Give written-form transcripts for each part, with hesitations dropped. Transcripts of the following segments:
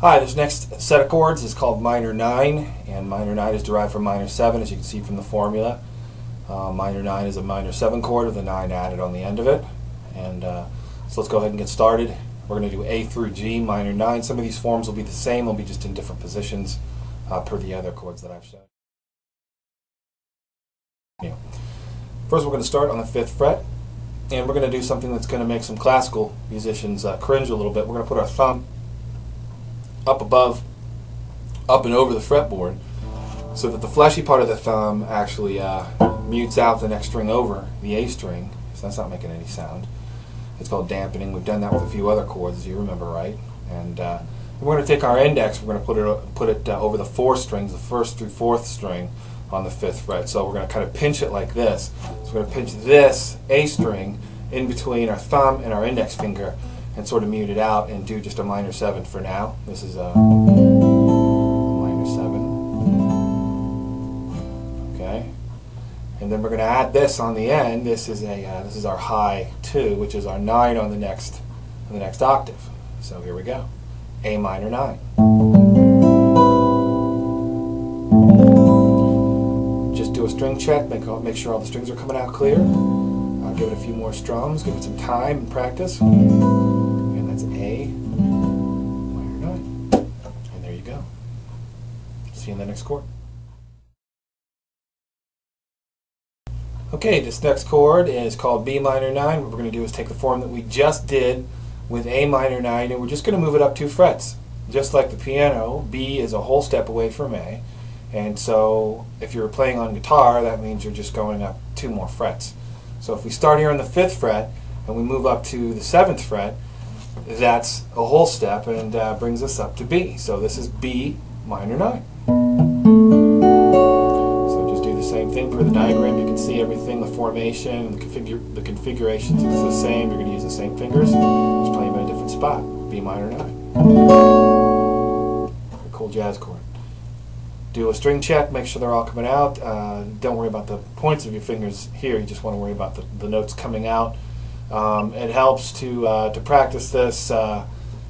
Hi, this next set of chords is called minor 9, and minor 9 is derived from minor 7, as you can see from the formula. Minor 9 is a minor 7 chord with a 9 added on the end of it. And so let's go ahead and get started. We're going to do A through G, minor 9. Some of these forms will be the same, they'll be just in different positions per the other chords that I've shown. First we're going to start on the 5th fret, and we're going to do something that's going to make some classical musicians cringe a little bit. We're going to put our thumb up above, up and over the fretboard, so that the fleshy part of the thumb actually mutes out the next string over, the A string, so that's not making any sound. It's called dampening. We've done that with a few other chords, as you remember, right? And we're going to take our index, we're going to put it over the 4 strings, the 1st through 4th string on the 5th fret. So we're going to kind of pinch it like this. So we're going to pinch this A string in between our thumb and our index finger and sort of mute it out and do just a minor 7 for now. This is a minor 7. Okay, and then we're going to add this on the end. This is our high 2, which is our 9 on the next octave. So here we go, A minor 9. Just do a string check, make sure all the strings are coming out clear. Give it a few more strums, give it some time and practice. And that's A minor 9. And there you go. See you in the next chord. Okay, this next chord is called B minor 9. What we're going to do is take the form that we just did with A minor 9, and we're just going to move it up 2 frets. Just like the piano, B is a whole step away from A. And so if you're playing on guitar, that means you're just going up 2 more frets. So if we start here on the 5th fret and we move up to the 7th fret, that's a whole step and brings us up to B. So this is B minor 9. So just do the same thing per the diagram. You can see everything, the formation, the configurations is the same. You're going to use the same fingers, just play them in a different spot. B minor 9. A cool jazz chord. Do a string check, make sure they're all coming out. Don't worry about the points of your fingers here, you just want to worry about the notes coming out. It helps to practice this,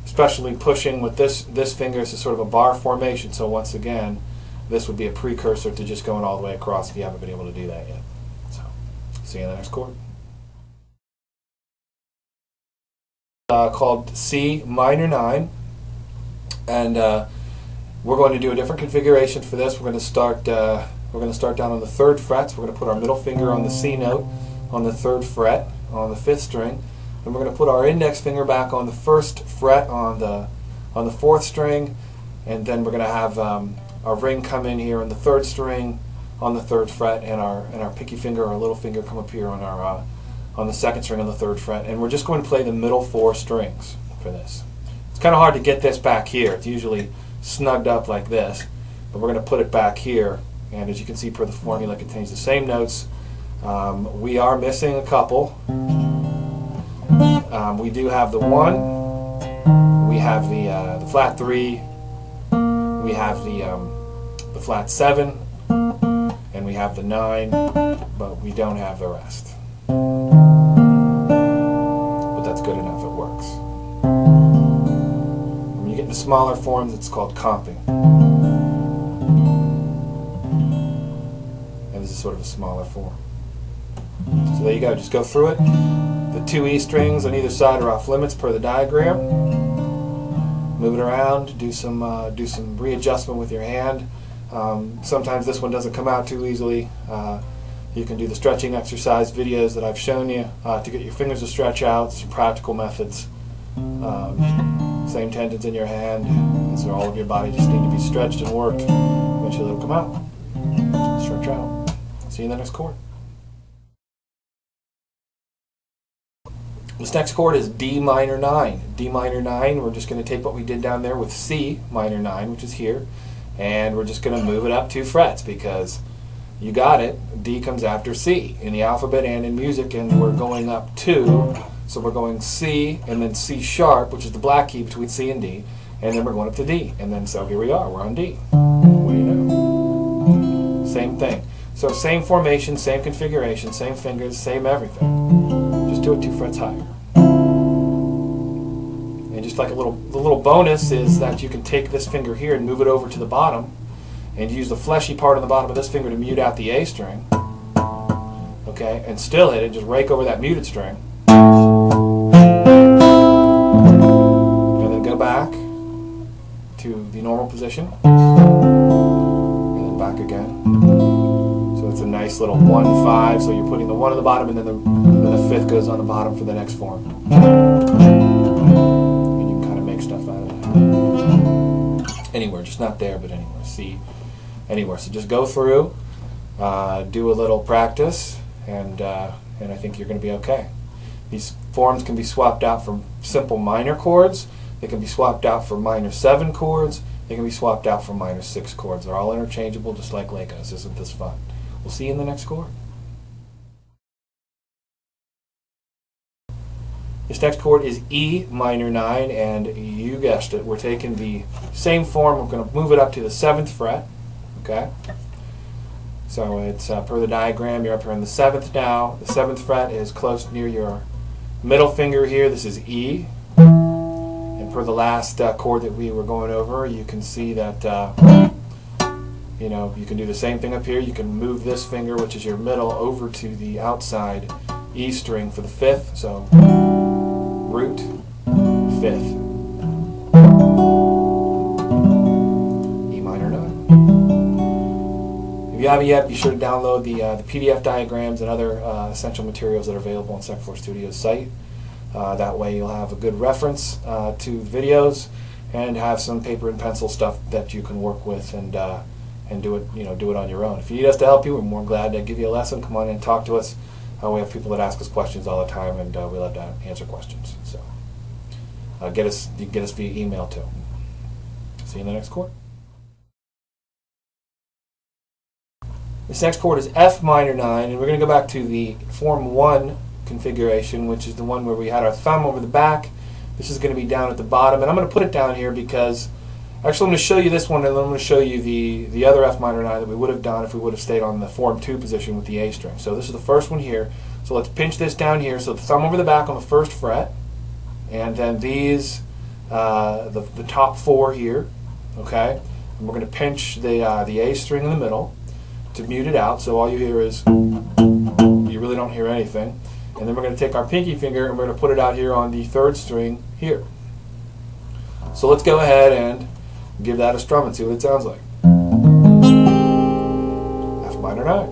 especially pushing with this finger. It's sort of a bar formation, so once again, this would be a precursor to just going all the way across if you haven't been able to do that yet. So, see you in the next chord. Called C minor 9, and we're going to do a different configuration for this. We're going to start down on the 3rd fret. So we're going to put our middle finger on the C note on the 3rd fret on the 5th string, and we're going to put our index finger back on the 1st fret on the 4th string, and then we're going to have our ring come in here on the 3rd string on the 3rd fret, and our pinky finger or little finger come up here on our on the 2nd string on the 3rd fret, and we're just going to play the middle 4 strings for this. It's kind of hard to get this back here. It's usually snugged up like this, but we're going to put it back here, and as you can see per the formula, it contains the same notes. We are missing a couple. We do have the 1, we have the flat 3, we have the flat 7, and we have the 9, but we don't have the rest. But that's good enough, it works. In the smaller forms, it's called comping. And this is sort of a smaller form. So there you go, just go through it. The 2 E strings on either side are off limits per the diagram. Move it around, do some readjustment with your hand. Sometimes this one doesn't come out too easily. You can do the stretching exercise videos that I've shown you to get your fingers to stretch out, some practical methods. Same tendons in your hand, so all of your body just need to be stretched and worked. Eventually it'll come out. Stretch out. See you in the next chord. This next chord is D minor 9. D minor 9, we're just going to take what we did down there with C minor 9, which is here, and we're just going to move it up 2 frets because you got it. D comes after C in the alphabet and in music, and we're going up 2. So we're going C and then C sharp, which is the black key between C and D, and then we're going up to D. And then so here we are, we're on D. What do you know? Same thing. So same formation, same configuration, same fingers, same everything. Just do it 2 frets higher. And just like the little bonus is that you can take this finger here and move it over to the bottom and use the fleshy part on the bottom of this finger to mute out the A string. Okay, and still hit it, just rake over that muted string. And then go back to the normal position. And then back again. So it's a nice little 1-5, so you're putting the 1 on the bottom and then the 5th goes on the bottom for the next form. And you can kind of make stuff out of it. Anywhere, just not there, but anywhere. See, anywhere. So just go through, do a little practice, and I think you're going to be okay. These forms can be swapped out for simple minor chords. They can be swapped out for minor 7 chords. They can be swapped out for minor 6 chords. They're all interchangeable, just like Legos. Isn't this fun? We'll see you in the next chord. This next chord is E minor 9, and you guessed it, we're taking the same form. We're going to move it up to the 7th fret. Okay? So it's per the diagram, you're up here on the 7th now. The 7th fret is close near your middle finger here. This is E. And per the last chord that we were going over, you can see that you know, you can do the same thing up here. You can move this finger, which is your middle, over to the outside E string for the 5th. So root, 5th, E minor 9. If you haven't yet, be sure to download the PDF diagrams and other essential materials that are available on Second Floor Studio's site. That way you'll have a good reference to the videos and have some paper and pencil stuff that you can work with and do it, do it on your own. If you need us to help you, we're more glad to give you a lesson. Come on in and talk to us. We have people that ask us questions all the time, and we love to answer questions. So you can get us via email too. See you in the next chord. This next chord is F minor 9, and we're going to go back to the form 1 configuration, which is the one where we had our thumb over the back. This is going to be down at the bottom, and I'm going to put it down here because actually I'm going to show you this one, and then I'm going to show you the other F minor 9 that we would have done if we would have stayed on the form 2 position with the A string. So this is the first one here. So let's pinch this down here. So the thumb over the back on the 1st fret, and then these the top 4 here. Okay, and we're going to pinch the A string in the middle to mute it out. So all you hear is, you really don't hear anything. And then we're going to take our pinky finger and we're going to put it out here on the 3rd string here. So let's go ahead and give that a strum and see what it sounds like. F minor 9.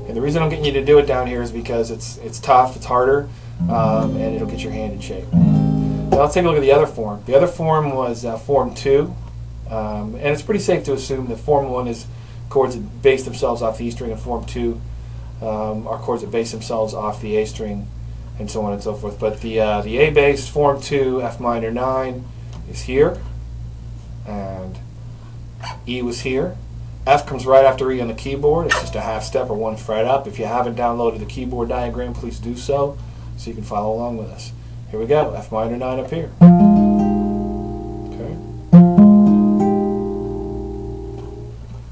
And the reason I'm getting you to do it down here is because it's tough, it's harder, and it'll get your hand in shape. Now let's take a look at the other form. The other form was form 2, and it's pretty safe to assume that form 1 is chords that base themselves off the E string, and form 2 are chords that base themselves off the A string, and so on and so forth. But the A bass form 2 F minor 9 is here, and E was here. F comes right after E on the keyboard. It's just a half step or 1 fret up. If you haven't downloaded the keyboard diagram, please do so you can follow along with us. Here we go, F minor 9 up here. Okay.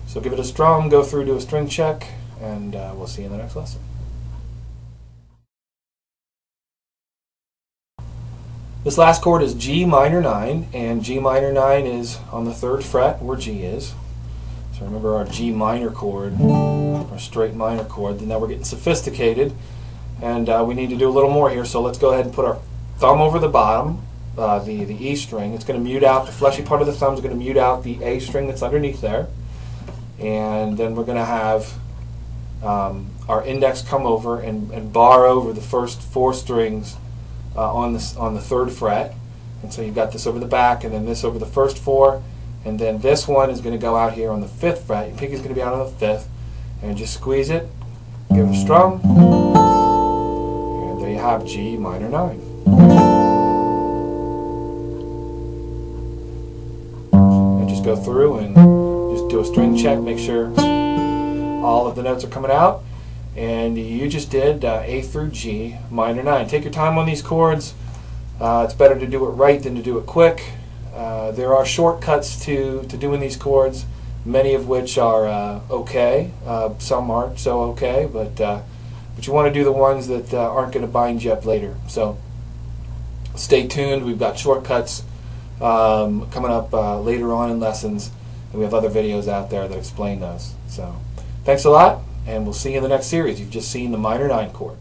So give it a strum, go through, do a string check, and we'll see you in the next lesson. This last chord is G minor 9, and G minor 9 is on the 3rd fret where G is. So remember our G minor chord, our straight minor chord. Now we're getting sophisticated, and we need to do a little more here. So let's go ahead and put our thumb over the bottom, the E string. It's going to mute out, the fleshy part of the thumb is going to mute out the A string that's underneath there. And then we're going to have our index come over and bar over the first 4 strings on the 3rd fret. And so you've got this over the back, and then this over the first 4, and then this one is going to go out here on the 5th fret. Your pinky's going to be out on the 5th, and just squeeze it, give it a strum, and there you have G minor 9. And just go through and just do a string check, make sure all of the notes are coming out, and you just did A through G minor 9. Take your time on these chords. It's better to do it right than to do it quick. There are shortcuts to doing these chords, many of which are okay. Some aren't so okay, but you want to do the ones that aren't going to bind you up later. So stay tuned. We've got shortcuts coming up later on in lessons, and we have other videos out there that explain those. So thanks a lot, and we'll see you in the next series. You've just seen the minor 9 chord.